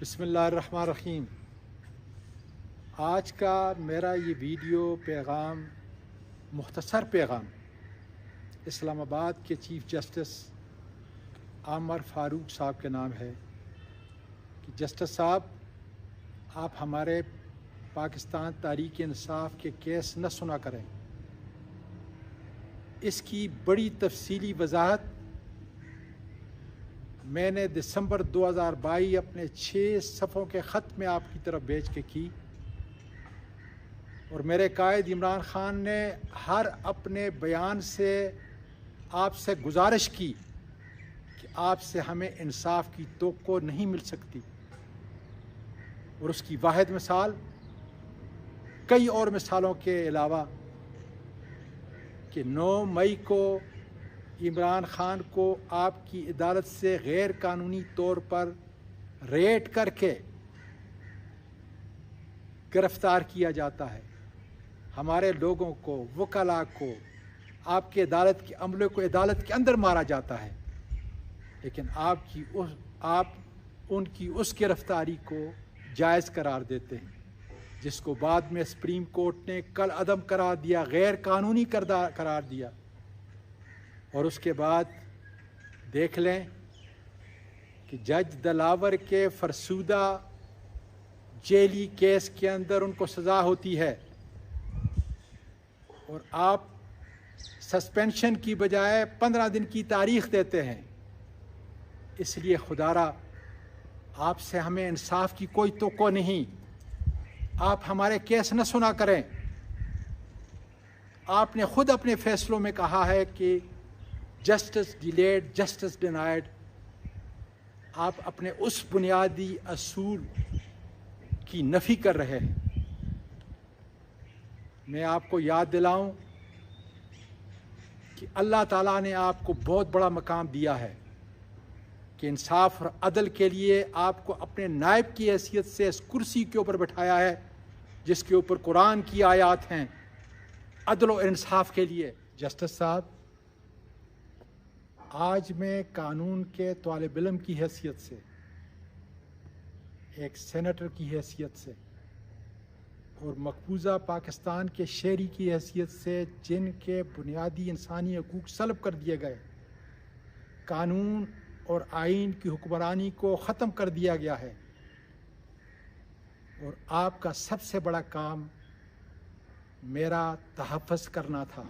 بسم اللہ الرحمن الرحیم۔ آج کا میرا یہ ویڈیو پیغام مختصر پیغام اسلام آباد کے چیف جسٹس عامر فاروق صاحب کے نام ہے کہ جسٹس صاحب، آپ ہمارے پاکستان تحریک انصاف کے کیس نہ سنا کریں۔ اس کی بڑی تفصیلی وضاحت میں نے دسمبر 2022 اپنے 6 صفحوں کے خط میں آپ کی طرف بھیج کے کی، اور میرے قائد عمران خان نے ہر اپنے بیان سے آپ سے گزارش کی کہ آپ سے ہمیں انصاف کی توقع نہیں مل سکتی، اور اس کی واحد مثال کئی اور مثالوں کے علاوہ کہ 9 مئی کو عمران خان کو آپ کی عدالت سے غیر قانونی طور پر ریڈ کر کے گرفتار کیا جاتا ہے، ہمارے لوگوں کو، وکلاء کو، آپ کے عدالت کے عملے کو عدالت کے اندر مارا جاتا ہے، لیکن آپ ان کی اس گرفتاری کو جائز قرار دیتے ہیں، جس کو بعد میں سپریم کورٹ نے کل عدم قرار دیا، غیر قانونی قرار دیا۔ اور اس کے بعد دیکھ لیں کہ جج دلاور کے فرسودہ جیلی کیس کے اندر ان کو سزا ہوتی ہے، اور آپ سسپینشن کی بجائے 15 دن کی تاریخ دیتے ہیں۔ اس لیے خدارا آپ سے ہمیں انصاف کی کوئی توقع نہیں، آپ ہمارے کیس نہ سنا کریں۔ آپ نے خود اپنے فیصلوں میں کہا ہے کہ جسٹس ڈیلیڈ جسٹس ڈینائڈ۔ آپ اپنے اس بنیادی اصول کی نفی کر رہے ہیں۔ میں آپ کو یاد دلاؤں کہ اللہ تعالیٰ نے آپ کو بہت بڑا مقام دیا ہے کہ انصاف اور عدل کے لیے آپ کو اپنے نائب کی حیثیت سے اس کرسی کے اوپر بٹھایا ہے، جس کے اوپر قرآن کی آیات ہیں عدل و انصاف کے لیے۔ جسٹس صاحب، آج میں قانون کے طالب علم کی حیثیت سے، ایک سینیٹر کی حیثیت سے، اور مقبوضہ پاکستان کے شہری کی حیثیت سے، جن کے بنیادی انسانی حقوق سلب کر دیے گئے، قانون اور آئین کی حکمرانی کو ختم کر دیا گیا ہے، اور آپ کا سب سے بڑا کام میرا تحفظ کرنا تھا۔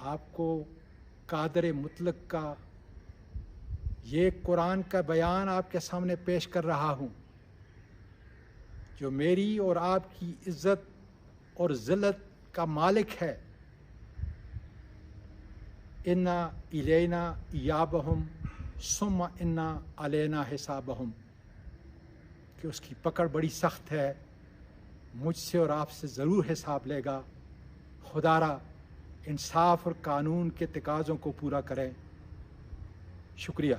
آپ کو قادر مطلق کا یہ قرآن کا بیان آپ کے سامنے پیش کر رہا ہوں، جو میری اور آپ کی عزت اور ذلت کا مالک ہے۔ انا الینا ایابہم ثم انا علینا حسابہم، کہ اس کی پکڑ بڑی سخت ہے، مجھ سے اور آپ سے ضرور حساب لے گا۔ خدارا انصاف اور قانون کے تقاضوں کو پورا کریں۔ شکریہ۔